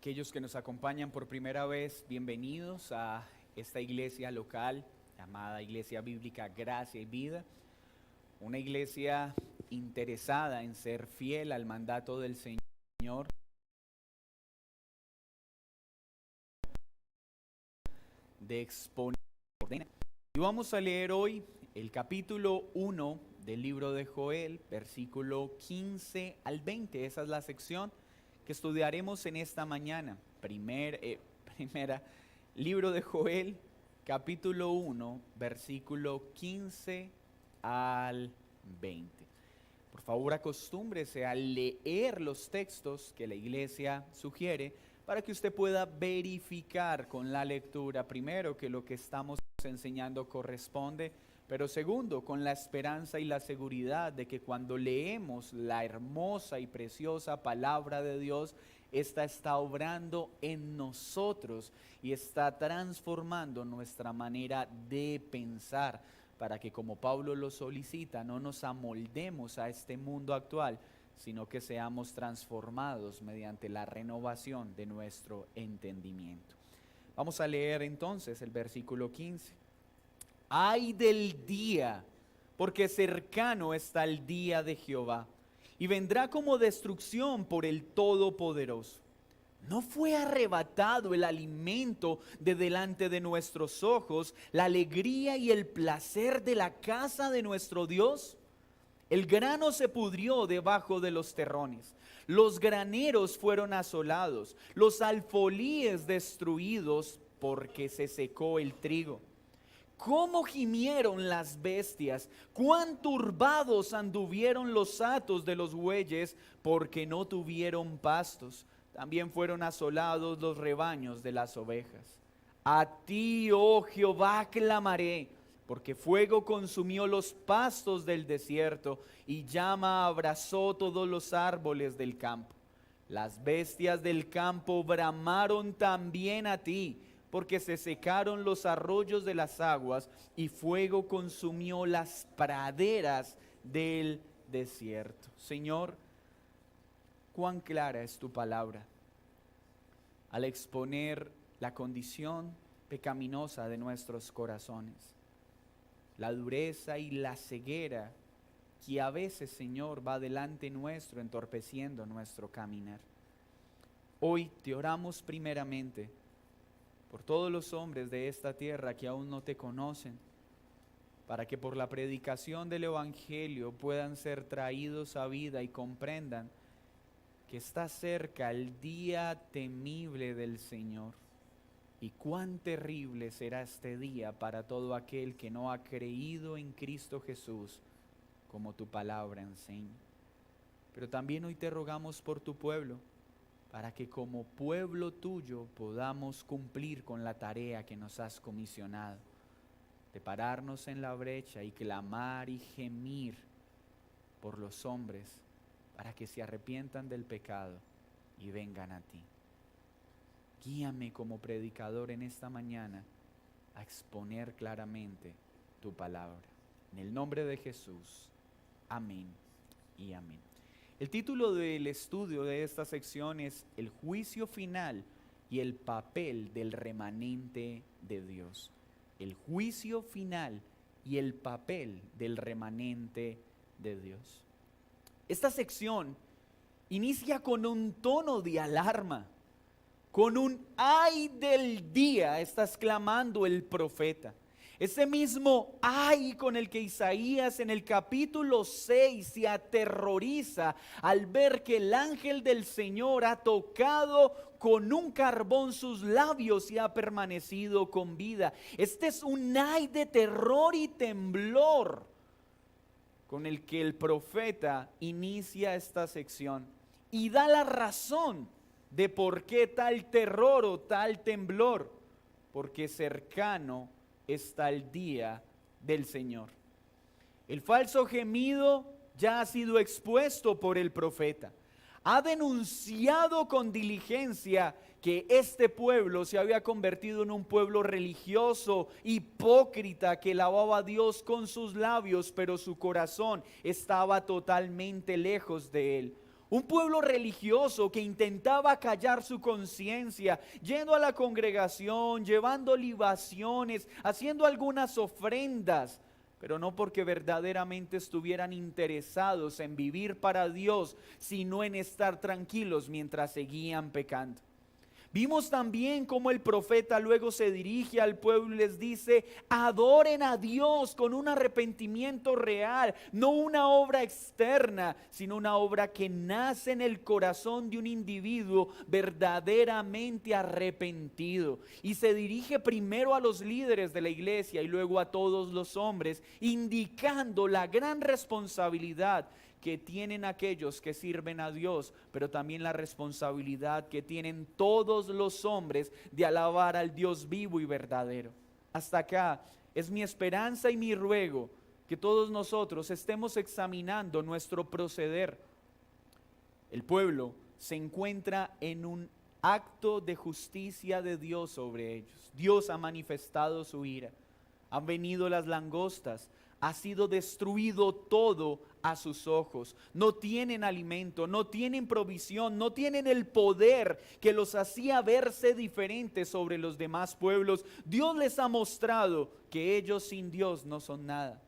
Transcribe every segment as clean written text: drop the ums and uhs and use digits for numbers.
Aquellos que nos acompañan por primera vez, bienvenidos a esta iglesia local llamada Iglesia Bíblica Gracia y Vida, una iglesia interesada en ser fiel al mandato del Señor, de exponer. Y vamos a leer hoy el capítulo 1 del libro de Joel, versículo 15 al 20. Esa es la sección que estudiaremos en esta mañana. Primera, libro de Joel, capítulo 1, versículo 15 al 20. Por favor, acostúmbrese a leer los textos que la iglesia sugiere para que usted pueda verificar con la lectura, primero, que lo que estamos enseñando corresponde, pero segundo, con la esperanza y la seguridad de que cuando leemos la hermosa y preciosa palabra de Dios, esta está obrando en nosotros y está transformando nuestra manera de pensar, para que, como Pablo lo solicita, no nos amoldemos a este mundo actual, sino que seamos transformados mediante la renovación de nuestro entendimiento. Vamos a leer entonces el versículo 15. Ay del día, porque cercano está el día de Jehová, y vendrá como destrucción por el Todopoderoso. ¿No fue arrebatado el alimento de delante de nuestros ojos, la alegría y el placer de la casa de nuestro Dios? El grano se pudrió debajo de los terrones, los graneros fueron asolados, los alfolíes destruidos, porque se secó el trigo. ¿Cómo gimieron las bestias? ¿Cuán turbados anduvieron los hatos de los bueyes, porque no tuvieron pastos? También fueron asolados los rebaños de las ovejas. A ti, oh Jehová, clamaré, porque fuego consumió los pastos del desierto y llama abrazó todos los árboles del campo. Las bestias del campo bramaron también a ti, porque se secaron los arroyos de las aguas y fuego consumió las praderas del desierto. Señor, cuán clara es tu palabra al exponer la condición pecaminosa de nuestros corazones, la dureza y la ceguera que a veces, Señor, va delante nuestro, entorpeciendo nuestro caminar. Hoy te oramos primeramente por todos los hombres de esta tierra que aún no te conocen, para que por la predicación del Evangelio puedan ser traídos a vida y comprendan que está cerca el día temible del Señor. Y cuán terrible será este día para todo aquel que no ha creído en Cristo Jesús, como tu palabra enseña. Pero también hoy te rogamos por tu pueblo, para que como pueblo tuyo podamos cumplir con la tarea que nos has comisionado, de pararnos en la brecha y clamar y gemir por los hombres, para que se arrepientan del pecado y vengan a ti. Guíame como predicador en esta mañana a exponer claramente tu palabra. En el nombre de Jesús, amén y amén. El título del estudio de esta sección es El juicio final y el papel del remanente de Dios. El juicio final y el papel del remanente de Dios. Esta sección inicia con un tono de alarma, con un ay del día está exclamando el profeta. Ese mismo ay con el que Isaías en el capítulo 6 se aterroriza al ver que el ángel del Señor ha tocado con un carbón sus labios y ha permanecido con vida. Este es un ay de terror y temblor con el que el profeta inicia esta sección y da la razón de por qué tal terror o tal temblor, porque cercano está el día del Señor. El falso gemido ya ha sido expuesto por el profeta. Ha denunciado con diligencia que este pueblo se había convertido en un pueblo religioso, hipócrita, que alababa a Dios con sus labios, pero su corazón estaba totalmente lejos de él. Un pueblo religioso que intentaba callar su conciencia, yendo a la congregación, llevando libaciones, haciendo algunas ofrendas, pero no porque verdaderamente estuvieran interesados en vivir para Dios, sino en estar tranquilos mientras seguían pecando. Vimos también cómo el profeta luego se dirige al pueblo y les dice: adoren a Dios con un arrepentimiento real, no una obra externa, sino una obra que nace en el corazón de un individuo verdaderamente arrepentido. Y se dirige primero a los líderes de la iglesia y luego a todos los hombres, indicando la gran responsabilidad que tienen aquellos que sirven a Dios, pero también la responsabilidad que tienen todos los hombres de alabar al Dios vivo y verdadero. Hasta acá es mi esperanza y mi ruego que todos nosotros estemos examinando nuestro proceder. El pueblo se encuentra en un acto de justicia de Dios sobre ellos. Dios ha manifestado su ira. Han venido las langostas. Ha sido destruido todo a sus ojos. No tienen alimento, no tienen provisión, no tienen el poder que los hacía verse diferentes sobre los demás pueblos. Dios les ha mostrado que ellos sin Dios no son nada.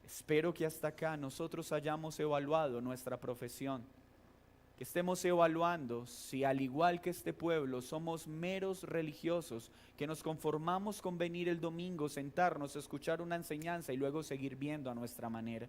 Espero que hasta acá nosotros hayamos evaluado nuestra profesión. Que estemos evaluando si, al igual que este pueblo, somos meros religiosos que nos conformamos con venir el domingo, sentarnos, escuchar una enseñanza y luego seguir viendo a nuestra manera.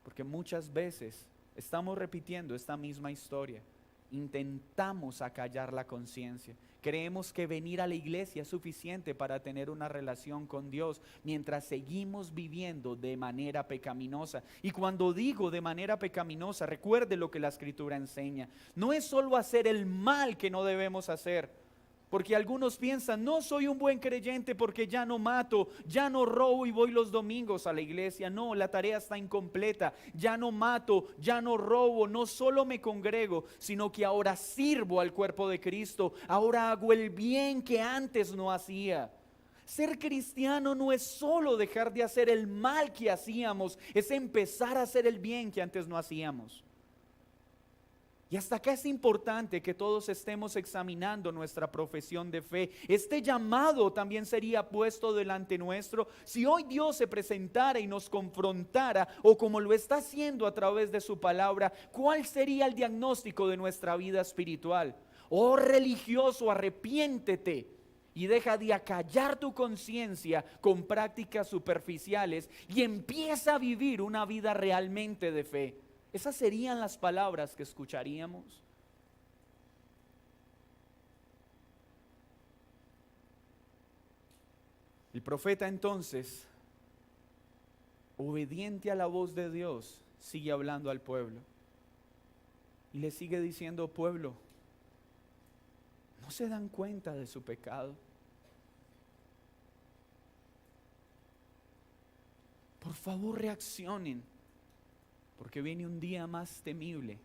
Porque muchas veces estamos repitiendo esta misma historia. Intentamos acallar la conciencia. Creemos que venir a la iglesia es suficiente para tener una relación con Dios, mientras seguimos viviendo de manera pecaminosa. Y cuando digo de manera pecaminosa, recuerde lo que la Escritura enseña. No es solo hacer el mal que no debemos hacer. Porque algunos piensan: no soy un buen creyente porque ya no mato, ya no robo y voy los domingos a la iglesia. No, la tarea está incompleta. Ya no mato, ya no robo, no solo me congrego, sino que ahora sirvo al cuerpo de Cristo. Ahora hago el bien que antes no hacía. Ser cristiano no es solo dejar de hacer el mal que hacíamos, es empezar a hacer el bien que antes no hacíamos. Y hasta acá es importante que todos estemos examinando nuestra profesión de fe. Este llamado también sería puesto delante nuestro si hoy Dios se presentara y nos confrontara, o como lo está haciendo a través de su palabra. ¿Cuál sería el diagnóstico de nuestra vida espiritual? Oh religioso, arrepiéntete y deja de acallar tu conciencia con prácticas superficiales y empieza a vivir una vida realmente de fe. Esas serían las palabras que escucharíamos. El profeta entonces, obediente a la voz de Dios, sigue hablando al pueblo. Y le sigue diciendo: pueblo, ¿no se dan cuenta de su pecado? Por favor, reaccionen. Porque viene un día más temible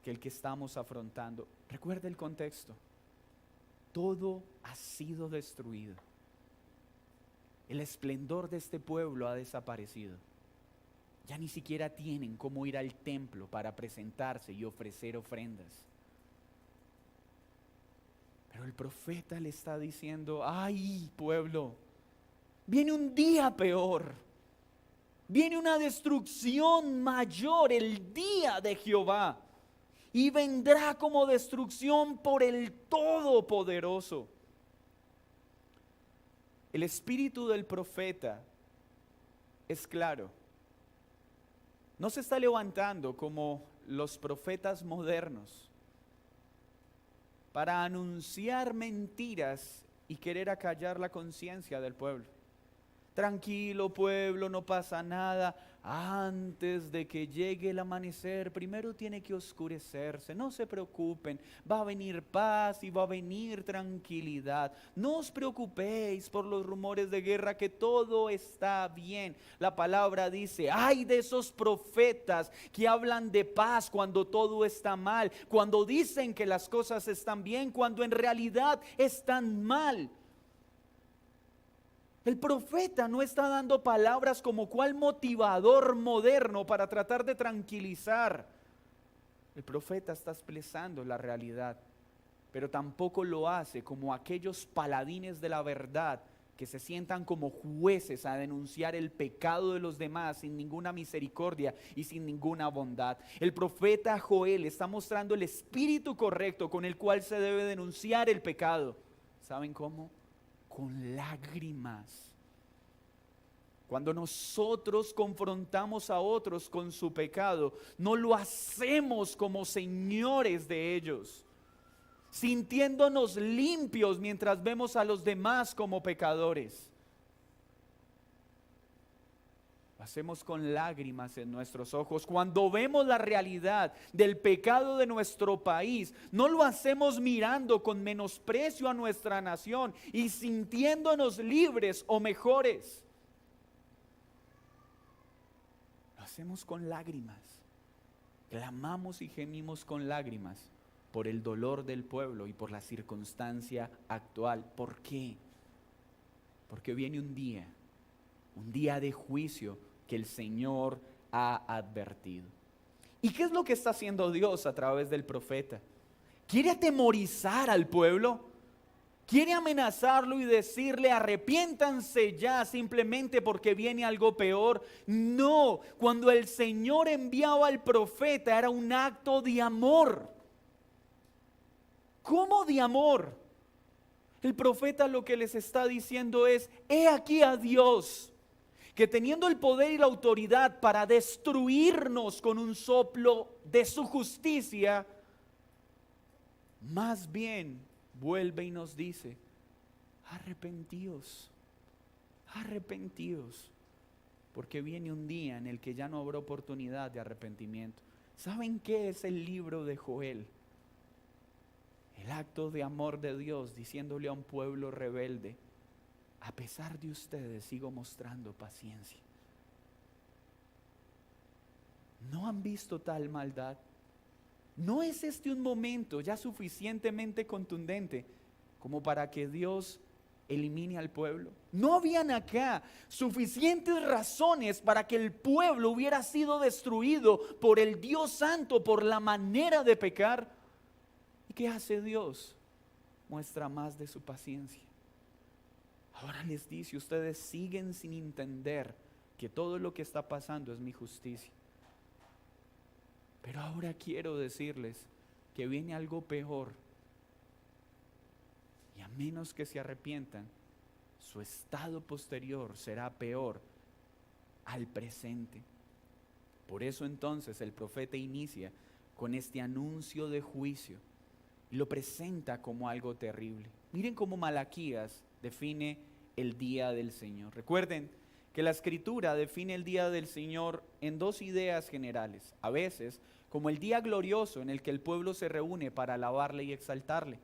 que el que estamos afrontando. Recuerda el contexto. Todo ha sido destruido. El esplendor de este pueblo ha desaparecido. Ya ni siquiera tienen cómo ir al templo para presentarse y ofrecer ofrendas. Pero el profeta le está diciendo: ¡ay, pueblo! Viene un día peor. Viene una destrucción mayor, el día de Jehová, y vendrá como destrucción por el Todopoderoso. El espíritu del profeta es claro. No se está levantando como los profetas modernos para anunciar mentiras y querer acallar la conciencia del pueblo. Tranquilo, pueblo, no pasa nada. Antes de que llegue el amanecer, primero tiene que oscurecerse. No se preocupen, va a venir paz y va a venir tranquilidad. No os preocupéis por los rumores de guerra, que todo está bien. La palabra dice: ay de esos profetas que hablan de paz cuando todo está mal, cuando dicen que las cosas están bien, cuando en realidad están mal. El profeta no está dando palabras como cual motivador moderno para tratar de tranquilizar. El profeta está expresando la realidad, pero tampoco lo hace como aquellos paladines de la verdad que se sientan como jueces a denunciar el pecado de los demás sin ninguna misericordia y sin ninguna bondad. El profeta Joel está mostrando el espíritu correcto con el cual se debe denunciar el pecado. ¿Saben cómo? Con lágrimas. Cuando nosotros confrontamos a otros con su pecado, no lo hacemos como señores de ellos, sintiéndonos limpios mientras vemos a los demás como pecadores. Lo hacemos con lágrimas en nuestros ojos. Cuando vemos la realidad del pecado de nuestro país, no lo hacemos mirando con menosprecio a nuestra nación y sintiéndonos libres o mejores. Lo hacemos con lágrimas. Clamamos y gemimos con lágrimas por el dolor del pueblo y por la circunstancia actual. ¿Por qué? Porque viene un día de juicio que el Señor ha advertido. ¿Y qué es lo que está haciendo Dios a través del profeta? ¿Quiere atemorizar al pueblo? ¿Quiere amenazarlo y decirle arrepiéntanse ya simplemente porque viene algo peor? No, cuando el Señor enviaba al profeta era un acto de amor. ¿Cómo de amor? El profeta lo que les está diciendo es: he aquí a Dios, que teniendo el poder y la autoridad para destruirnos con un soplo de su justicia, más bien vuelve y nos dice: arrepentíos, arrepentíos, porque viene un día en el que ya no habrá oportunidad de arrepentimiento. ¿Saben qué es el libro de Joel? El acto de amor de Dios diciéndole a un pueblo rebelde: a pesar de ustedes sigo mostrando paciencia. ¿No han visto tal maldad? ¿No es este un momento ya suficientemente contundente como para que Dios elimine al pueblo? ¿No habían acá suficientes razones para que el pueblo hubiera sido destruido por el Dios Santo, por la manera de pecar? ¿Y qué hace Dios? Muestra más de su paciencia. Ahora les dice: ustedes siguen sin entender que todo lo que está pasando es mi justicia. Pero ahora quiero decirles que viene algo peor. Y a menos que se arrepientan, su estado posterior será peor al presente. Por eso entonces el profeta inicia con este anuncio de juicio y lo presenta como algo terrible. Miren cómo Malaquías define el día del Señor. Recuerden que la Escritura define el día del Señor en dos ideas generales. A veces como el día glorioso en el que el pueblo se reúne para alabarle y exaltarle,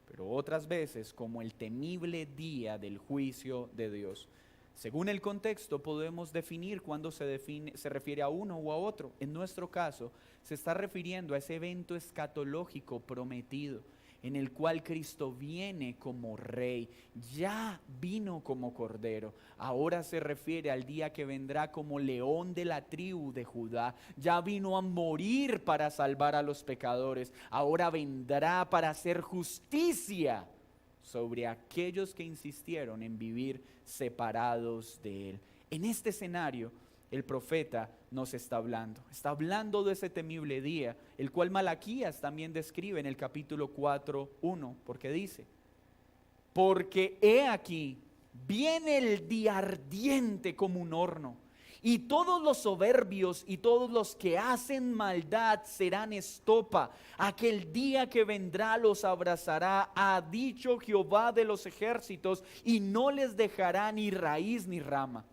pero otras veces como el temible día del juicio de Dios. Según el contexto podemos definir cuándo se refiere a uno o a otro. En nuestro caso se está refiriendo a ese evento escatológico prometido, en el cual Cristo viene como rey, ya vino como cordero. Ahora se refiere al día que vendrá como león de la tribu de Judá. Ya vino a morir para salvar a los pecadores. Ahora vendrá para hacer justicia sobre aquellos que insistieron en vivir separados de Él. En este escenario, el profeta nos está hablando de ese temible día, el cual Malaquías también describe en el capítulo 4:1, porque dice: porque he aquí, viene el día ardiente como un horno, y todos los soberbios y todos los que hacen maldad serán estopa. Aquel día que vendrá los abrazará, ha dicho Jehová de los ejércitos, y no les dejará ni raíz ni rama.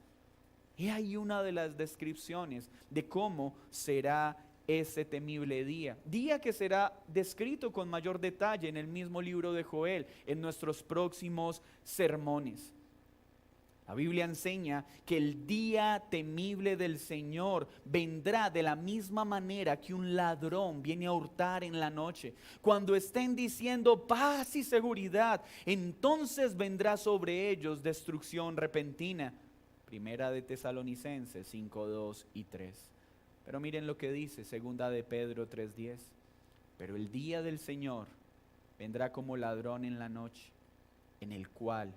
He ahí una de las descripciones de cómo será ese temible día que será descrito con mayor detalle en el mismo libro de Joel, en nuestros próximos sermones. La Biblia enseña que el día temible del Señor vendrá de la misma manera que un ladrón viene a hurtar en la noche. Cuando estén diciendo paz y seguridad, entonces vendrá sobre ellos destrucción repentina. Primera de Tesalonicenses 5, 2 y 3. Pero miren lo que dice segunda de Pedro 3:10. Pero el día del Señor vendrá como ladrón en la noche, en el cual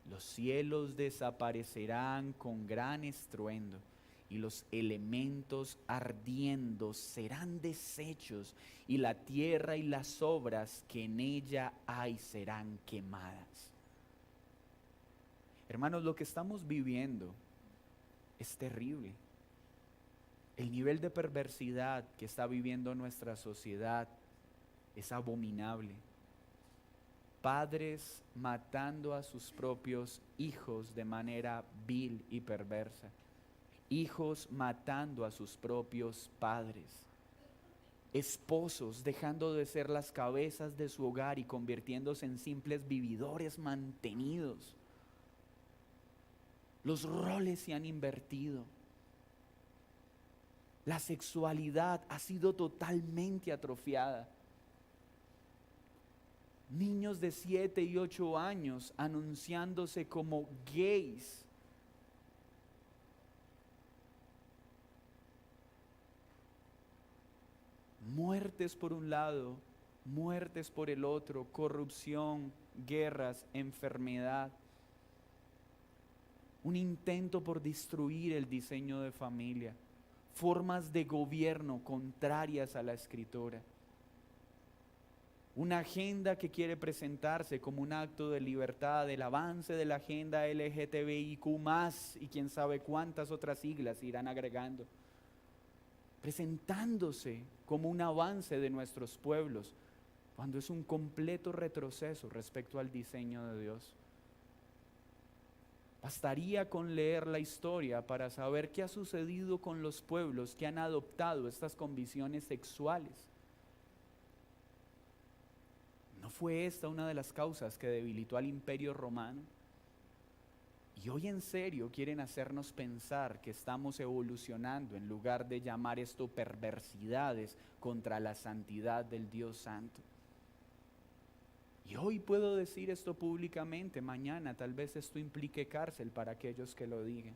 los cielos desaparecerán con gran estruendo y los elementos ardiendo serán deshechos y la tierra y las obras que en ella hay serán quemadas. Hermanos, lo que estamos viviendo es terrible. El nivel de perversidad que está viviendo nuestra sociedad es abominable. Padres matando a sus propios hijos de manera vil y perversa. Hijos matando a sus propios padres. Esposos dejando de ser las cabezas de su hogar y convirtiéndose en simples vividores mantenidos. Los roles se han invertido. La sexualidad ha sido totalmente atrofiada. Niños de 7 y 8 años anunciándose como gays. Muertes por un lado, muertes por el otro, corrupción, guerras, enfermedad. Un intento por destruir el diseño de familia. Formas de gobierno contrarias a la Escritura. Una agenda que quiere presentarse como un acto de libertad, el avance de la agenda LGTBIQ+, y quién sabe cuántas otras siglas irán agregando. Presentándose como un avance de nuestros pueblos, cuando es un completo retroceso respecto al diseño de Dios. Bastaría con leer la historia para saber qué ha sucedido con los pueblos que han adoptado estas convicciones sexuales. ¿No fue esta una de las causas que debilitó al Imperio Romano? Y hoy en serio quieren hacernos pensar que estamos evolucionando en lugar de llamar esto perversidades contra la santidad del Dios Santo. Y hoy puedo decir esto públicamente, mañana tal vez esto implique cárcel para aquellos que lo digan.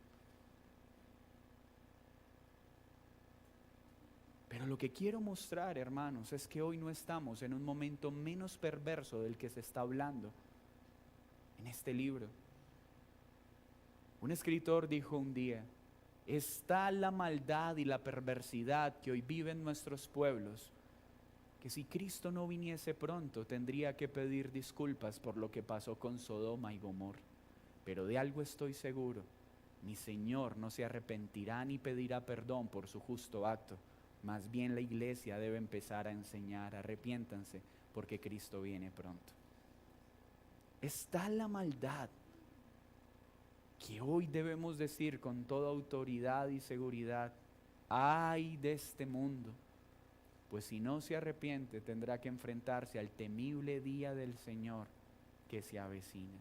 Pero lo que quiero mostrar, hermanos, es que hoy no estamos en un momento menos perverso del que se está hablando en este libro. Un escritor dijo un día, está la maldad y la perversidad que hoy viven nuestros pueblos, que si Cristo no viniese pronto tendría que pedir disculpas por lo que pasó con Sodoma y Gomorra. Pero de algo estoy seguro, mi Señor no se arrepentirá ni pedirá perdón por su justo acto. Más bien la iglesia debe empezar a enseñar, arrepiéntanse porque Cristo viene pronto. Está la maldad que hoy debemos decir con toda autoridad y seguridad, ay de este mundo, pues si no se arrepiente tendrá que enfrentarse al temible día del Señor que se avecina.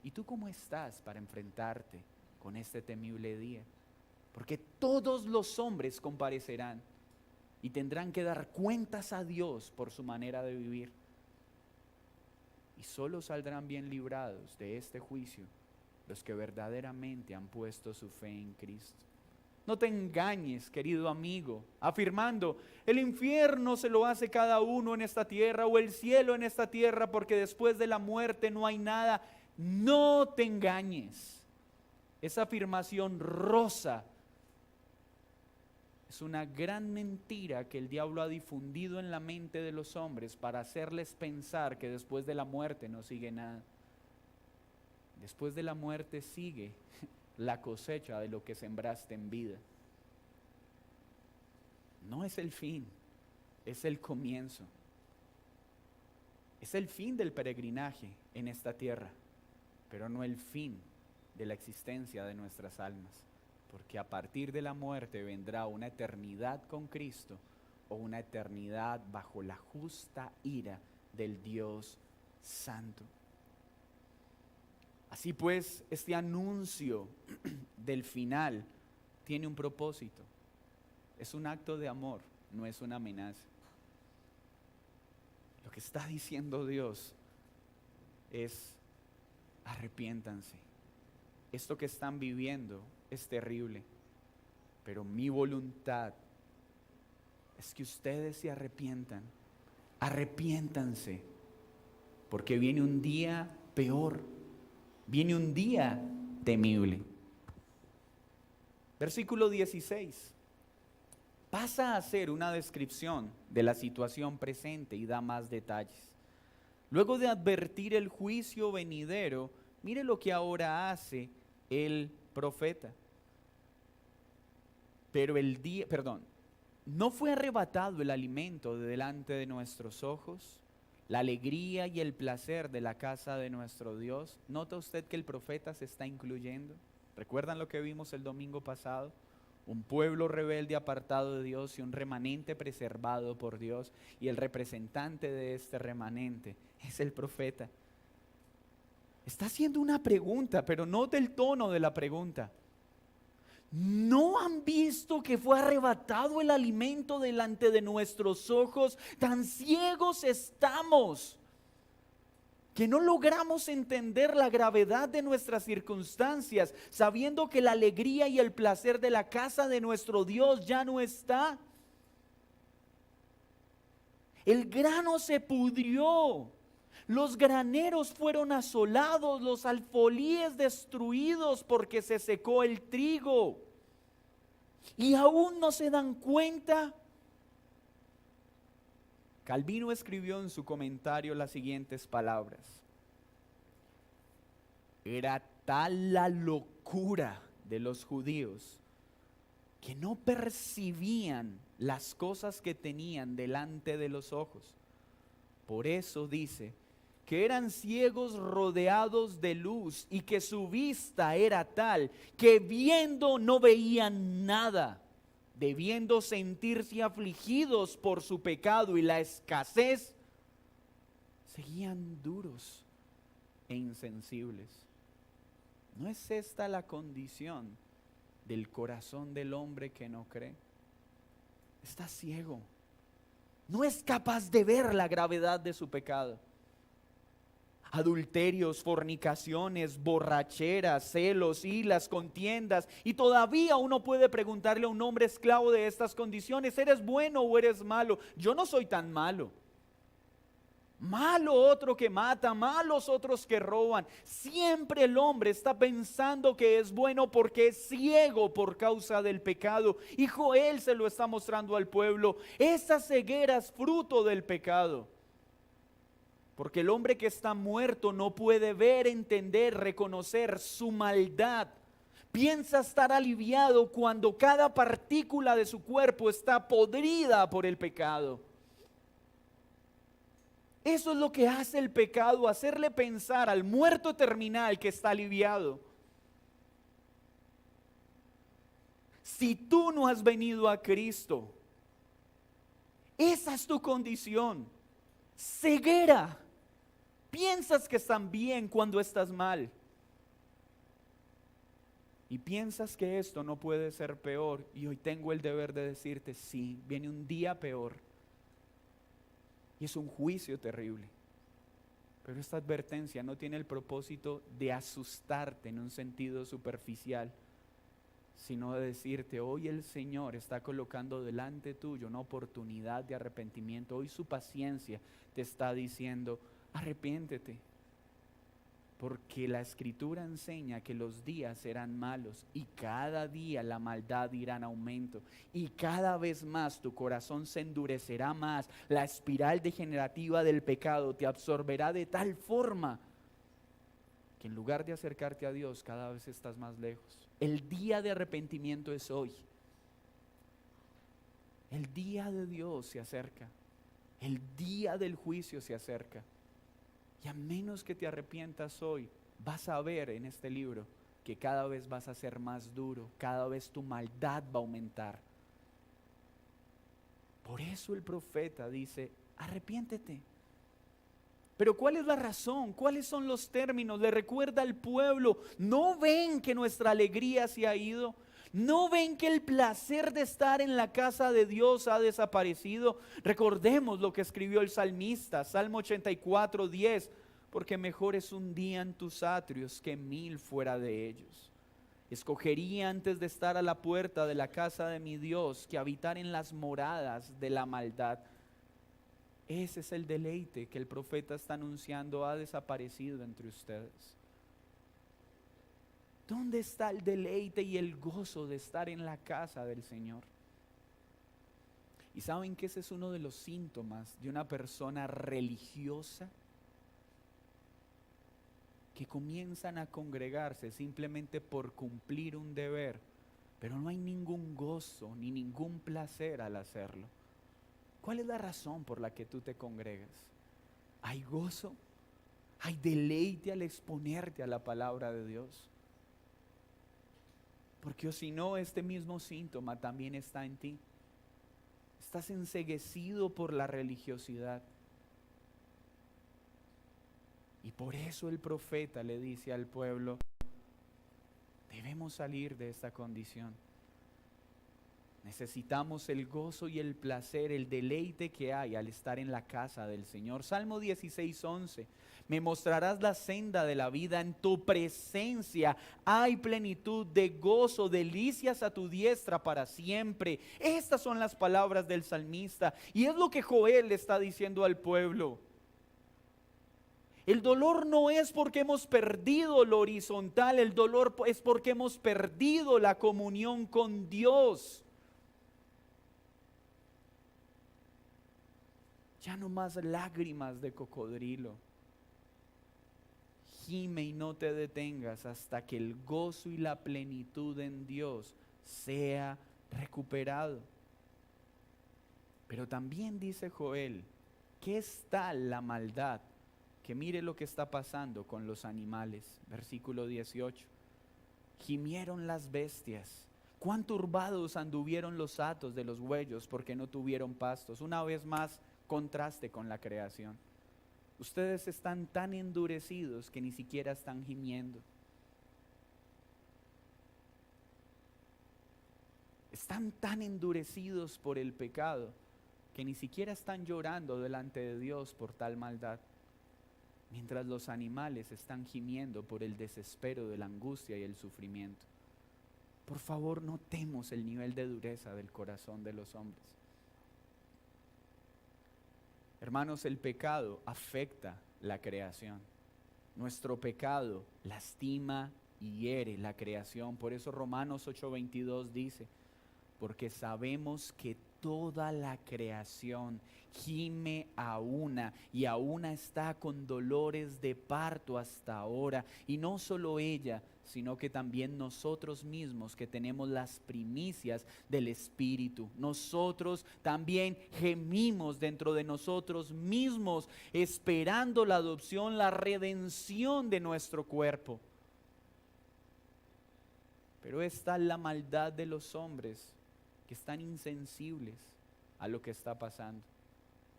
¿Y tú cómo estás para enfrentarte con este temible día? Porque todos los hombres comparecerán y tendrán que dar cuentas a Dios por su manera de vivir. Y solo saldrán bien librados de este juicio los que verdaderamente han puesto su fe en Cristo. No te engañes, querido amigo, afirmando, el infierno se lo hace cada uno en esta tierra o el cielo en esta tierra porque después de la muerte no hay nada. No te engañes. Esa afirmación rosa es una gran mentira que el diablo ha difundido en la mente de los hombres para hacerles pensar que después de la muerte no sigue nada. Después de la muerte sigue la cosecha de lo que sembraste en vida. No es el fin, es el comienzo. Es el fin del peregrinaje en esta tierra, pero no el fin de la existencia de nuestras almas. Porque a partir de la muerte vendrá una eternidad con Cristo o una eternidad bajo la justa ira del Dios Santo. Así pues, este anuncio del final tiene un propósito. Es un acto de amor, no es una amenaza. Lo que está diciendo Dios es: arrepiéntanse. Esto que están viviendo es terrible, pero mi voluntad es que ustedes se arrepientan. Arrepiéntanse, porque viene un día peor, viene un día temible. Versículo 16 pasa a ser una descripción de la situación presente y da más detalles. Luego de advertir el juicio venidero, mire lo que ahora hace el profeta. ¿No fue arrebatado el alimento de delante de nuestros ojos? La alegría y el placer de la casa de nuestro Dios. ¿Nota usted que el profeta se está incluyendo? ¿Recuerdan lo que vimos el domingo pasado? Un pueblo rebelde apartado de Dios y un remanente preservado por Dios. Y el representante de este remanente es el profeta. Está haciendo una pregunta, pero no del tono de la pregunta. ¿No han visto que fue arrebatado el alimento delante de nuestros ojos? Tan ciegos estamos que no logramos entender la gravedad de nuestras circunstancias, sabiendo que la alegría y el placer de la casa de nuestro Dios ya no está. El grano se pudrió, los graneros fueron asolados, los alfolíes destruidos porque se secó el trigo. Y aún no se dan cuenta. Calvino escribió en su comentario las siguientes palabras: era tal la locura de los judíos que no percibían las cosas que tenían delante de los ojos. Por eso dice que eran ciegos rodeados de luz y que su vista era tal que viendo no veían nada, debiendo sentirse afligidos por su pecado y la escasez, seguían duros e insensibles. ¿No es esta la condición del corazón del hombre que no cree? Está ciego, no es capaz de ver la gravedad de su pecado. Adulterios, fornicaciones, borracheras, celos, iras, contiendas. Y todavía uno puede preguntarle a un hombre esclavo de estas condiciones: ¿eres bueno o eres malo? Yo no soy tan malo. Malo otro que mata, malos otros que roban. Siempre el hombre está pensando que es bueno porque es ciego por causa del pecado. Y Joel se lo está mostrando al pueblo. Esa ceguera es fruto del pecado. Porque el hombre que está muerto no puede ver, entender, reconocer su maldad. Piensa estar aliviado cuando cada partícula de su cuerpo está podrida por el pecado. Eso es lo que hace el pecado, hacerle pensar al muerto terminal que está aliviado. Si tú no has venido a Cristo, esa es tu condición: ceguera. Piensas que están bien cuando estás mal. Y piensas que esto no puede ser peor. Y hoy tengo el deber de decirte: sí, viene un día peor. Y es un juicio terrible. Pero esta advertencia no tiene el propósito de asustarte en un sentido superficial, sino de decirte: hoy el Señor está colocando delante tuyo una oportunidad de arrepentimiento. Hoy su paciencia te está diciendo: arrepiéntete, porque la Escritura enseña que los días serán malos y cada día la maldad irá en aumento y cada vez más tu corazón se endurecerá más. La espiral degenerativa del pecado te absorberá de tal forma que en lugar de acercarte a Dios, cada vez estás más lejos. El día de arrepentimiento es hoy. El día de Dios se acerca. El día del juicio se acerca. Y a menos que te arrepientas hoy, vas a ver en este libro que cada vez vas a ser más duro, cada vez tu maldad va a aumentar. Por eso el profeta dice: arrepiéntete. Pero ¿cuál es la razón? ¿Cuáles son los términos? Le recuerda al pueblo, ¿no ven que nuestra alegría se ha ido? ¿No ven que el placer de estar en la casa de Dios ha desaparecido? Recordemos lo que escribió el salmista, Salmo 84:10, porque mejor es un día en tus atrios que 1000 fuera de ellos. Escogería antes de estar a la puerta de la casa de mi Dios que habitar en las moradas de la maldad. Ese es el deleite que el profeta está anunciando ha desaparecido entre ustedes. ¿Dónde está el deleite y el gozo de estar en la casa del Señor? Y saben que ese es uno de los síntomas de una persona religiosa, que comienzan a congregarse simplemente por cumplir un deber, pero no hay ningún gozo ni ningún placer al hacerlo. ¿Cuál es la razón por la que tú te congregas? ¿Hay gozo? ¿Hay deleite al exponerte a la palabra de Dios? Porque o si no, este mismo síntoma también está en ti. Estás enceguecido por la religiosidad. Y por eso el profeta le dice al pueblo, debemos salir de esta condición. Necesitamos el gozo y el placer, el deleite que hay al estar en la casa del Señor. Salmo 16:11, me mostrarás la senda de la vida, en tu presencia hay plenitud de gozo, delicias a tu diestra para siempre. Estas son las palabras del salmista y es lo que Joel le está diciendo al pueblo. El dolor no es porque hemos perdido lo horizontal, el dolor es porque hemos perdido la comunión con Dios. Ya no más lágrimas de cocodrilo. Gime y no te detengas hasta que el gozo y la plenitud en Dios sea recuperado. Pero también dice Joel, ¿qué es tal la maldad? Que mire lo que está pasando con los animales. Versículo 18. Gimieron las bestias. Cuán turbados anduvieron los hatos de los bueyos porque no tuvieron pastos. Una vez más, contraste con la creación. Ustedes están tan endurecidos que ni siquiera están gimiendo. Están tan endurecidos por el pecado que ni siquiera están llorando delante de Dios por tal maldad. Mientras los animales están gimiendo por el desespero de la angustia y el sufrimiento. Por favor, notemos el nivel de dureza del corazón de los hombres. Hermanos, el pecado afecta la creación. Nuestro pecado lastima y hiere la creación. Por eso Romanos 8:22 dice, porque sabemos que toda la creación gime a una y a una está con dolores de parto hasta ahora. Y no solo ella, sino que también nosotros mismos que tenemos las primicias del Espíritu. Nosotros también gemimos dentro de nosotros mismos, esperando la adopción, la redención de nuestro cuerpo. Pero esta es la maldad de los hombres, que están insensibles a lo que está pasando.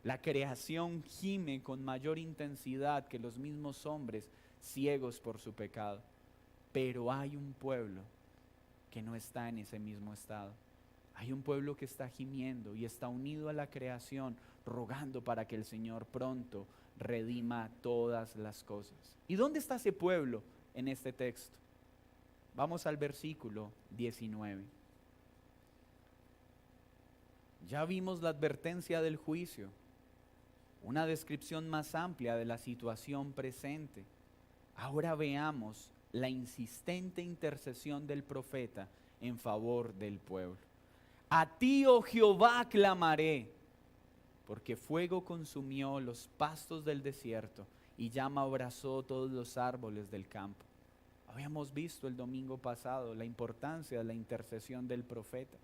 La creación gime con mayor intensidad que los mismos hombres ciegos por su pecado. Pero hay un pueblo que no está en ese mismo estado. Hay un pueblo que está gimiendo y está unido a la creación, rogando para que el Señor pronto redima todas las cosas. ¿Y dónde está ese pueblo en este texto? Vamos al versículo 19. Ya vimos la advertencia del juicio, una descripción más amplia de la situación presente. Ahora veamos la insistente intercesión del profeta en favor del pueblo. A ti, oh Jehová, clamaré, porque fuego consumió los pastos del desierto y llama abrazó todos los árboles del campo. Habíamos visto el domingo pasado la importancia de la intercesión del profeta.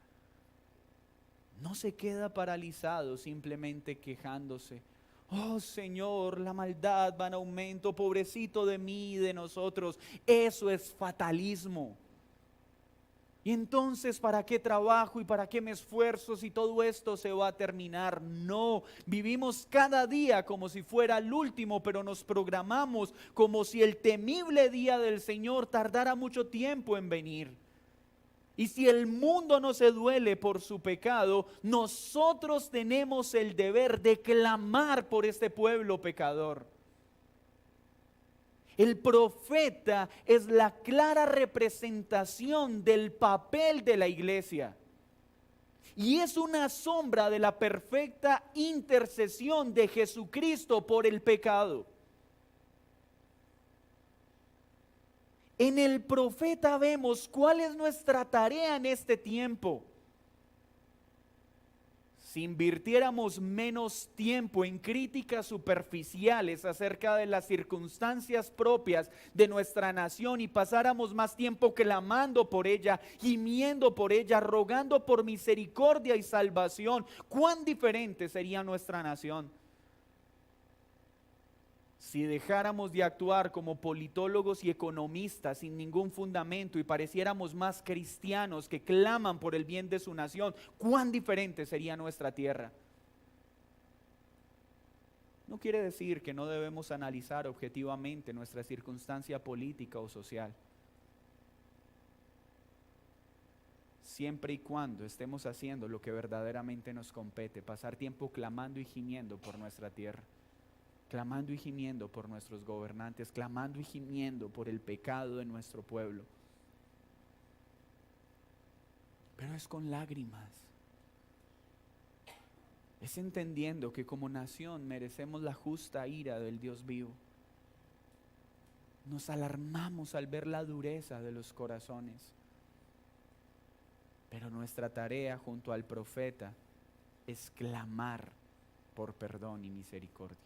No se queda paralizado simplemente quejándose. Oh Señor, la maldad va en aumento, pobrecito de mí y de nosotros. Eso es fatalismo. Y entonces, ¿para qué trabajo y para qué me esfuerzo si todo esto se va a terminar? No, vivimos cada día como si fuera el último, pero nos programamos como si el temible día del Señor tardara mucho tiempo en venir. Y si el mundo no se duele por su pecado, nosotros tenemos el deber de clamar por este pueblo pecador. El profeta es la clara representación del papel de la iglesia. Y es una sombra de la perfecta intercesión de Jesucristo por el pecado. En el profeta vemos cuál es nuestra tarea en este tiempo. Si invirtiéramos menos tiempo en críticas superficiales acerca de las circunstancias propias de nuestra nación y pasáramos más tiempo clamando por ella, gimiendo por ella, rogando por misericordia y salvación, ¿cuán diferente sería nuestra nación? Si dejáramos de actuar como politólogos y economistas sin ningún fundamento y pareciéramos más cristianos que claman por el bien de su nación, ¿cuán diferente sería nuestra tierra? No quiere decir que no debemos analizar objetivamente nuestra circunstancia política o social, siempre y cuando estemos haciendo lo que verdaderamente nos compete, pasar tiempo clamando y gimiendo por nuestra tierra. Clamando y gimiendo por nuestros gobernantes, clamando y gimiendo por el pecado de nuestro pueblo. Pero es con lágrimas. Es entendiendo que como nación merecemos la justa ira del Dios vivo. Nos alarmamos al ver la dureza de los corazones. Pero nuestra tarea junto al profeta es clamar por perdón y misericordia.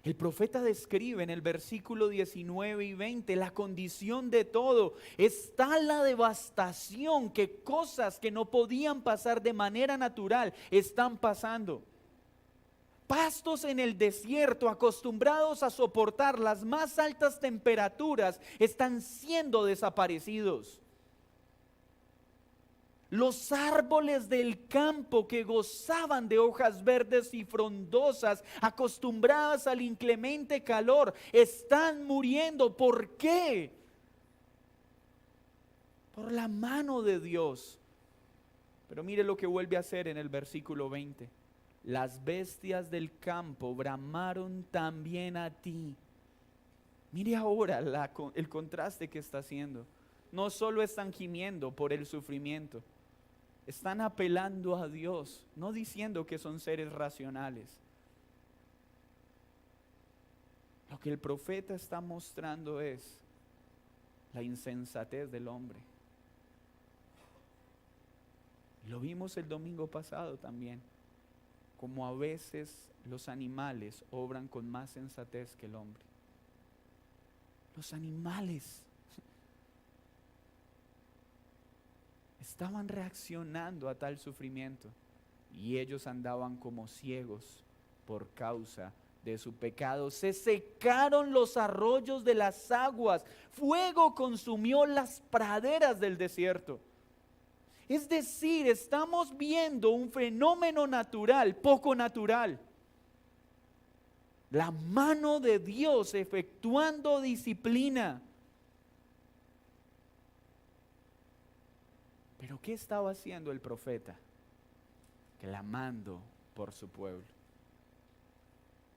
El profeta describe en el versículo 19 y 20 la condición de todo. Está la devastación, que cosas que no podían pasar de manera natural están pasando. Pastos en el desierto, acostumbrados a soportar las más altas temperaturas, están siendo desaparecidos. Los árboles del campo que gozaban de hojas verdes y frondosas, acostumbradas al inclemente calor, están muriendo. ¿Por qué? Por la mano de Dios. Pero mire lo que vuelve a hacer en el versículo 20. Las bestias del campo bramaron también a ti. Mire ahora el contraste que está haciendo. No solo están gimiendo por el sufrimiento, están apelando a Dios, no diciendo que son seres racionales. Lo que el profeta está mostrando es la insensatez del hombre. Lo vimos el domingo pasado también, como a veces los animales obran con más sensatez que el hombre. Los animales estaban reaccionando a tal sufrimiento y ellos andaban como ciegos por causa de su pecado. Se secaron los arroyos de las aguas, fuego consumió las praderas del desierto. Es decir, estamos viendo un fenómeno natural, poco natural. La mano de Dios efectuando disciplina. Pero ¿qué estaba haciendo el profeta? Clamando por su pueblo.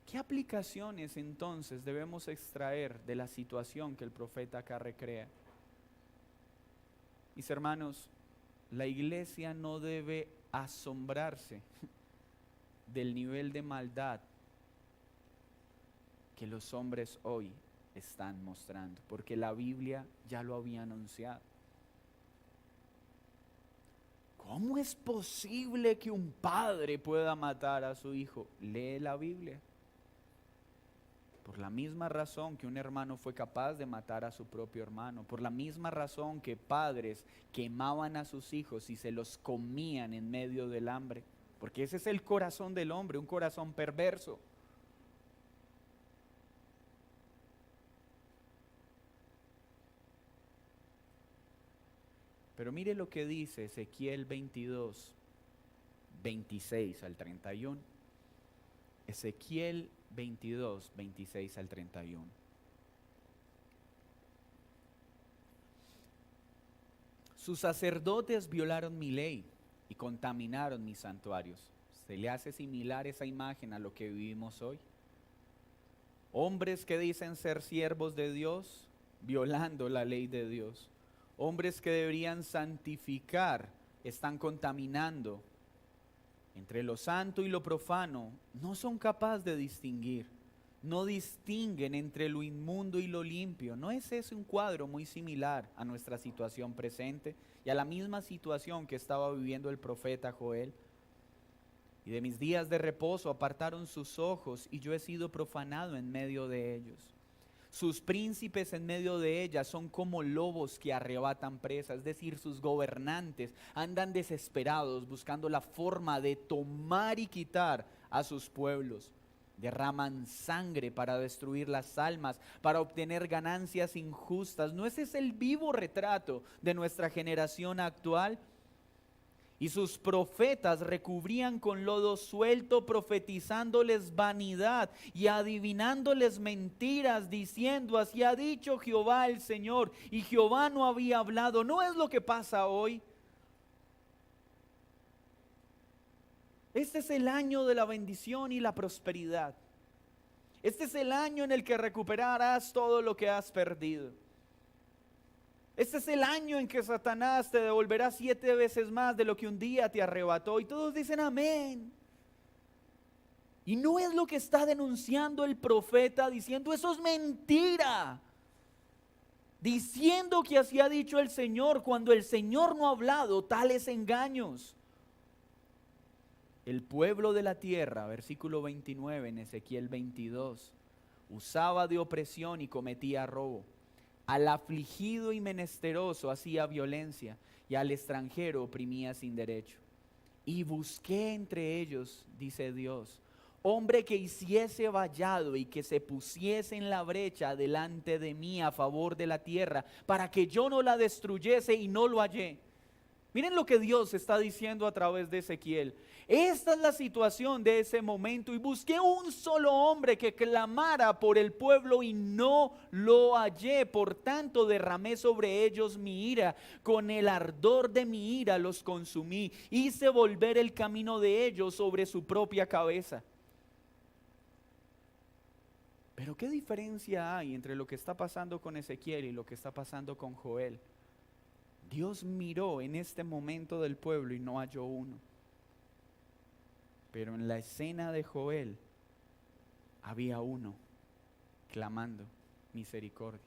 ¿Qué aplicaciones entonces debemos extraer de la situación que el profeta acá recrea? Mis hermanos, la iglesia no debe asombrarse del nivel de maldad que los hombres hoy están mostrando, porque la Biblia ya lo había anunciado. ¿Cómo es posible que un padre pueda matar a su hijo? Lee la Biblia. Por la misma razón que un hermano fue capaz de matar a su propio hermano, por la misma razón que padres quemaban a sus hijos y se los comían en medio del hambre, porque ese es el corazón del hombre, un corazón perverso. Pero mire lo que dice Ezequiel 22, 26 al 31. Ezequiel 22, 26 al 31. Sus sacerdotes violaron mi ley y contaminaron mis santuarios. ¿Se le hace similar esa imagen a lo que vivimos hoy? Hombres que dicen ser siervos de Dios, violando la ley de Dios. Hombres que deberían santificar, están contaminando. Entre lo santo y lo profano, no son capaces de distinguir. No distinguen entre lo inmundo y lo limpio. ¿No es ese un cuadro muy similar a nuestra situación presente y a la misma situación que estaba viviendo el profeta Joel? Y de mis días de reposo apartaron sus ojos, y yo he sido profanado en medio de ellos. Sus príncipes en medio de ellas son como lobos que arrebatan presa, es decir, sus gobernantes andan desesperados buscando la forma de tomar y quitar a sus pueblos. Derraman sangre para destruir las almas, para obtener ganancias injustas. ¿No ese es el vivo retrato de nuestra generación actual? Y sus profetas recubrían con lodo suelto, profetizándoles vanidad y adivinándoles mentiras, diciendo: así ha dicho Jehová el Señor, y Jehová no había hablado. ¿No es lo que pasa hoy? Este es el año de la bendición y la prosperidad. Este es el año en el que recuperarás todo lo que has perdido. Este es el año en que Satanás te devolverá 7 veces más de lo que un día te arrebató. Y todos dicen amén. Y no es lo que está denunciando el profeta, diciendo: eso es mentira. Diciendo que así ha dicho el Señor, cuando el Señor no ha hablado tales engaños. El pueblo de la tierra, versículo 29 en Ezequiel 22, usaba de opresión y cometía robo. Al afligido y menesteroso hacía violencia, y al extranjero oprimía sin derecho. Y busqué entre ellos, dice Dios, hombre que hiciese vallado y que se pusiese en la brecha delante de mí a favor de la tierra, para que yo no la destruyese, y no lo hallé. Miren lo que Dios está diciendo a través de Ezequiel. Esta es la situación de ese momento. Y busqué un solo hombre que clamara por el pueblo y no lo hallé. Por tanto derramé sobre ellos mi ira. Con el ardor de mi ira los consumí. Hice volver el camino de ellos sobre su propia cabeza. Pero ¿qué diferencia hay entre lo que está pasando con Ezequiel y lo que está pasando con Joel? Dios miró en este momento del pueblo y no halló uno. Pero en la escena de Joel había uno clamando misericordia.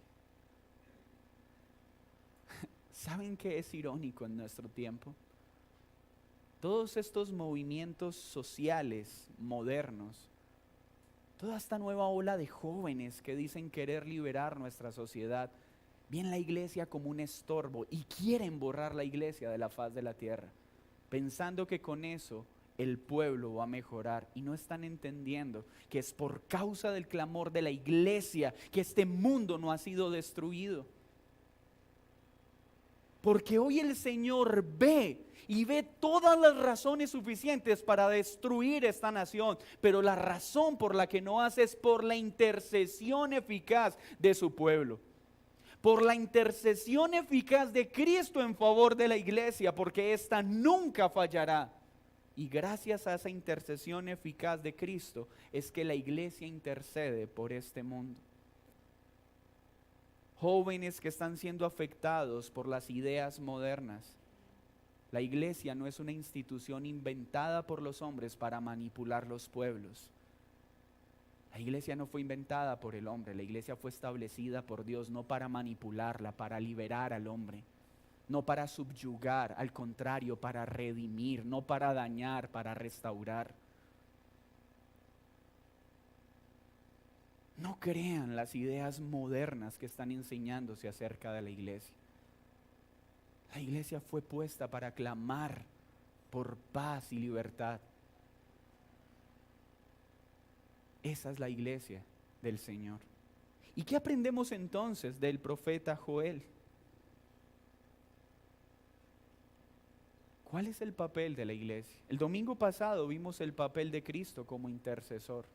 ¿Saben qué es irónico en nuestro tiempo? Todos estos movimientos sociales modernos, toda esta nueva ola de jóvenes que dicen querer liberar nuestra sociedad, ven la iglesia como un estorbo y quieren borrar la iglesia de la faz de la tierra, pensando que con eso el pueblo va a mejorar, y no están entendiendo que es por causa del clamor de la iglesia que este mundo no ha sido destruido. Porque hoy el Señor ve y ve todas las razones suficientes para destruir esta nación, pero la razón por la que no hace es por la intercesión eficaz de su pueblo. Por la intercesión eficaz de Cristo en favor de la iglesia, porque ésta nunca fallará. Y gracias a esa intercesión eficaz de Cristo es que la iglesia intercede por este mundo. Jóvenes que están siendo afectados por las ideas modernas. La iglesia no es una institución inventada por los hombres para manipular los pueblos. La iglesia no fue inventada por el hombre, la iglesia fue establecida por Dios no para manipularla, para liberar al hombre, no para subyugar, al contrario, para redimir, no para dañar, para restaurar. No crean las ideas modernas que están enseñándose acerca de la iglesia. La iglesia fue puesta para clamar por paz y libertad. Esa es la iglesia del Señor. ¿Y qué aprendemos entonces del profeta Joel? ¿Cuál es el papel de la iglesia? El domingo pasado vimos el papel de Cristo como intercesor.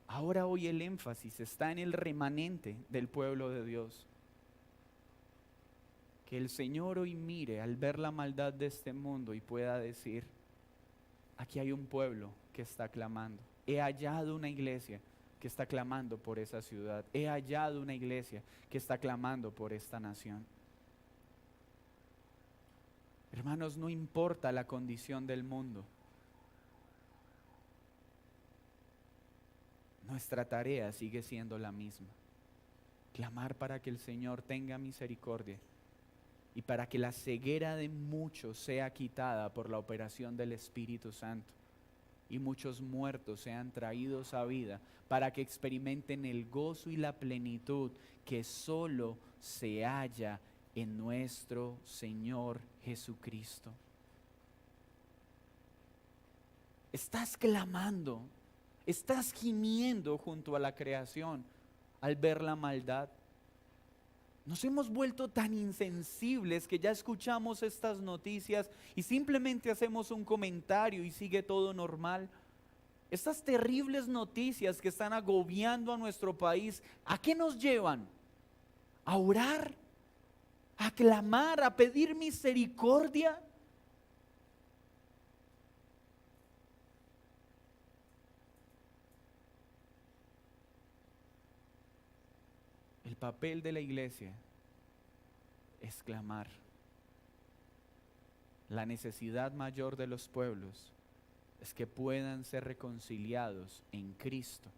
Ahora hoy el énfasis está en el remanente del pueblo de Dios. Que el Señor hoy mire al ver la maldad de este mundo y pueda decir, aquí hay un pueblo que está clamando. He hallado una iglesia que está clamando por esa ciudad. He hallado una iglesia que está clamando por esta nación. Hermanos, no importa la condición del mundo. Nuestra tarea sigue siendo la misma. Clamar para que el Señor tenga misericordia y para que la ceguera de muchos sea quitada por la operación del Espíritu Santo y muchos muertos sean traídos a vida para que experimenten el gozo y la plenitud que solo se halla en nuestro Señor Jesucristo. Estás clamando, estás gimiendo junto a la creación al ver la maldad. Nos hemos vuelto tan insensibles que ya escuchamos estas noticias y simplemente hacemos un comentario y sigue todo normal. Estas terribles noticias que están agobiando a nuestro país, ¿a qué nos llevan? ¿A orar? ¿A clamar? ¿A pedir misericordia? El papel de la iglesia es clamar. La necesidad mayor de los pueblos es que puedan ser reconciliados en Cristo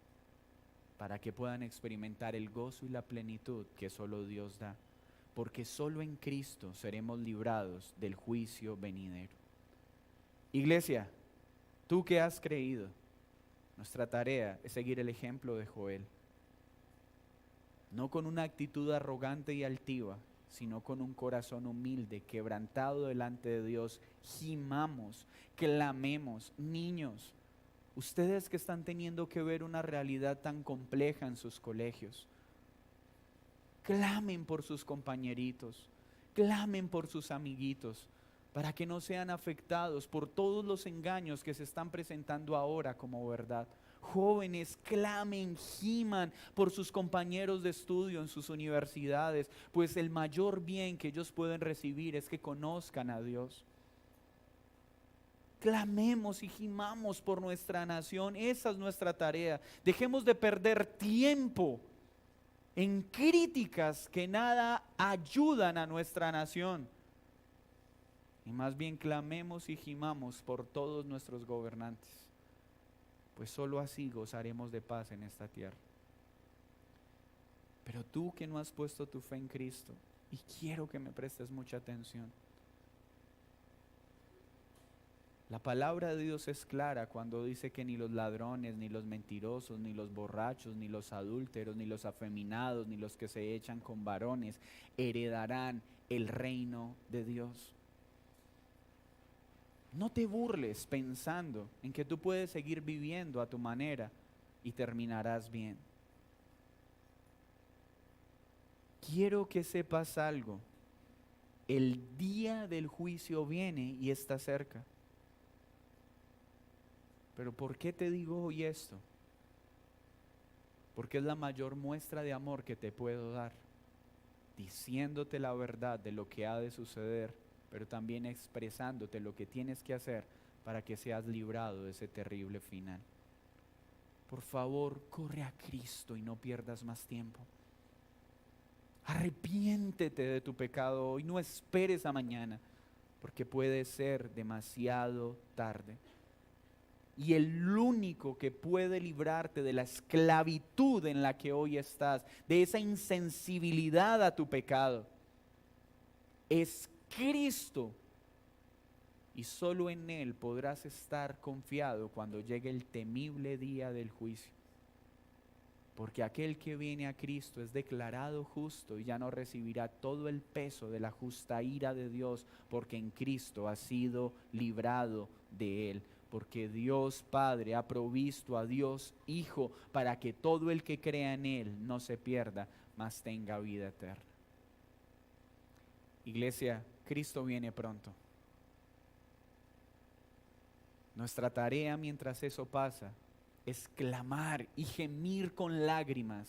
para que puedan experimentar el gozo y la plenitud que solo Dios da, porque solo en Cristo seremos librados del juicio venidero. Iglesia, tú que has creído, nuestra tarea es seguir el ejemplo de Joel. No con una actitud arrogante y altiva, sino con un corazón humilde, quebrantado delante de Dios. Gimamos, clamemos. Niños, ustedes que están teniendo que ver una realidad tan compleja en sus colegios, clamen por sus compañeritos, clamen por sus amiguitos, para que no sean afectados por todos los engaños que se están presentando ahora como verdad. Jóvenes, clamen, giman por sus compañeros de estudio en sus universidades, pues el mayor bien que ellos pueden recibir es que conozcan a Dios. Clamemos y gimamos por nuestra nación, esa es nuestra tarea. Dejemos de perder tiempo en críticas que nada ayudan a nuestra nación. Y más bien clamemos y gimamos por todos nuestros gobernantes, pues solo así gozaremos de paz en esta tierra. Pero tú que no has puesto tu fe en Cristo, y quiero que me prestes mucha atención, la palabra de Dios es clara cuando dice que ni los ladrones, ni los mentirosos, ni los borrachos, ni los adúlteros, ni los afeminados, ni los que se echan con varones heredarán el reino de Dios. No te burles pensando en que tú puedes seguir viviendo a tu manera y terminarás bien. Quiero que sepas algo. El día del juicio viene y está cerca. Pero ¿por qué te digo hoy esto? Porque es la mayor muestra de amor que te puedo dar, diciéndote la verdad de lo que ha de suceder, pero también expresándote lo que tienes que hacer para que seas librado de ese terrible final. Por favor, corre a Cristo y no pierdas más tiempo. Arrepiéntete de tu pecado hoy, no esperes a mañana, porque puede ser demasiado tarde. Y el único que puede librarte de la esclavitud en la que hoy estás, de esa insensibilidad a tu pecado, es Cristo. Y solo en Él podrás estar confiado cuando llegue el temible día del juicio. Porque aquel que viene a Cristo es declarado justo y ya no recibirá todo el peso de la justa ira de Dios, porque en Cristo ha sido librado de Él. Porque Dios Padre ha provisto a Dios Hijo para que todo el que crea en Él no se pierda, mas tenga vida eterna. Iglesia, Cristo viene pronto. Nuestra tarea mientras eso pasa es clamar y gemir con lágrimas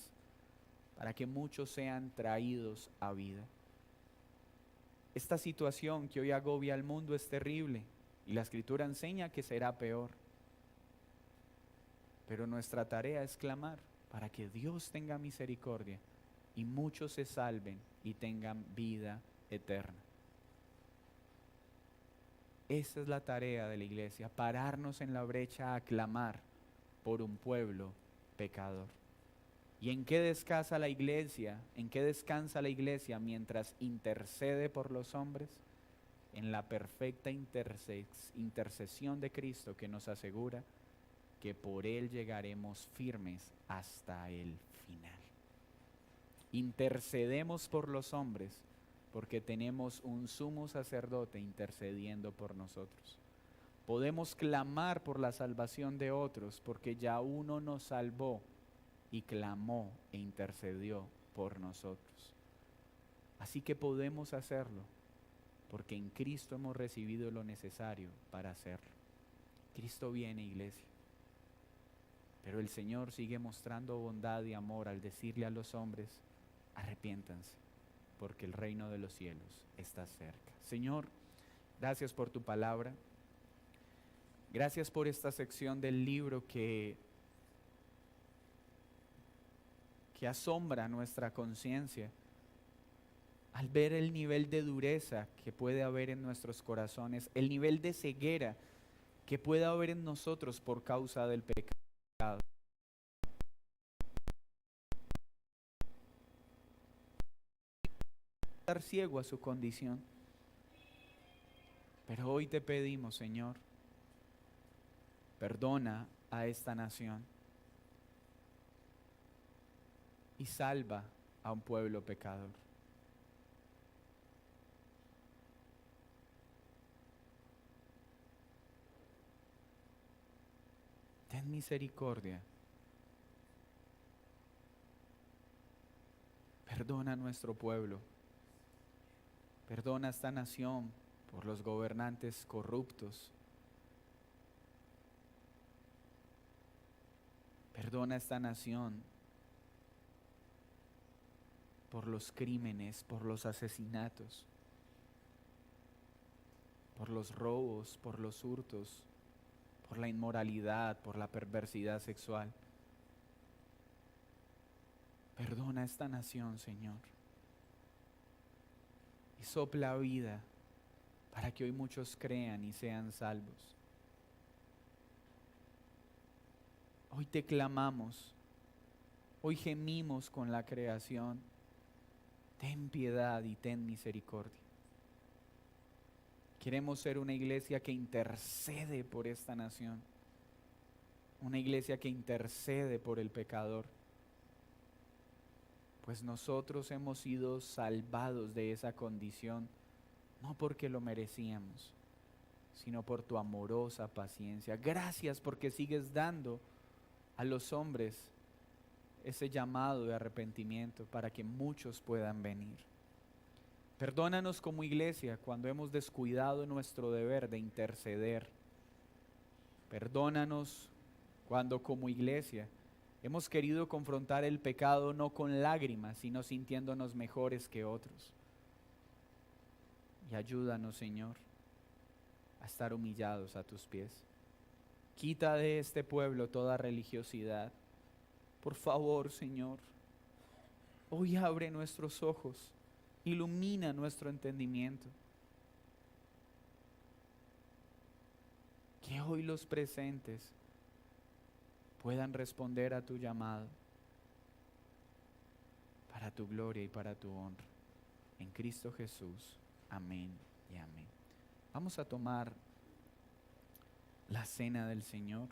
para que muchos sean traídos a vida. Esta situación que hoy agobia al mundo es terrible y la Escritura enseña que será peor. Pero nuestra tarea es clamar para que Dios tenga misericordia y muchos se salven y tengan vida eterna. Esa es la tarea de la iglesia, pararnos en la brecha a clamar por un pueblo pecador. ¿Y en qué descansa la iglesia? ¿En qué descansa la iglesia mientras intercede por los hombres? En la perfecta intercesión de Cristo, que nos asegura que por Él llegaremos firmes hasta el final. Intercedemos por los hombres porque tenemos un sumo sacerdote intercediendo por nosotros. Podemos clamar por la salvación de otros porque ya uno nos salvó y clamó e intercedió por nosotros. Así que podemos hacerlo porque en Cristo hemos recibido lo necesario para hacerlo. Cristo viene, iglesia. Pero el Señor sigue mostrando bondad y amor al decirle a los hombres: arrepiéntanse, porque el reino de los cielos está cerca. Señor, gracias por tu palabra. Gracias por esta sección del libro que asombra nuestra conciencia al ver el nivel de dureza que puede haber en nuestros corazones, el nivel de ceguera que puede haber en nosotros por causa del pecado. Estar ciego a su condición. Pero hoy te pedimos, Señor, perdona a esta nación y salva a un pueblo pecador. Ten misericordia. Perdona a nuestro pueblo. Perdona a esta nación por los gobernantes corruptos. Perdona a esta nación por los crímenes, por los asesinatos, por los robos, por los hurtos, por la inmoralidad, por la perversidad sexual. Perdona a esta nación, Señor. Y sopla vida para que hoy muchos crean y sean salvos. Hoy te clamamos, hoy gemimos con la creación. Ten piedad y ten misericordia. Queremos ser una iglesia que intercede por esta nación, una iglesia que intercede por el pecador, pues nosotros hemos sido salvados de esa condición, no porque lo merecíamos, sino por tu amorosa paciencia. Gracias porque sigues dando a los hombres ese llamado de arrepentimiento para que muchos puedan venir. Perdónanos como iglesia cuando hemos descuidado nuestro deber de interceder. Perdónanos cuando como iglesia hemos querido confrontar el pecado no con lágrimas, sino sintiéndonos mejores que otros. Y ayúdanos, Señor, a estar humillados a tus pies. Quita de este pueblo toda religiosidad. Por favor, Señor, hoy abre nuestros ojos, ilumina nuestro entendimiento. Que hoy los presentes puedan responder a tu llamado para tu gloria y para tu honra. En Cristo Jesús. Amén y amén. Vamos a tomar la cena del Señor.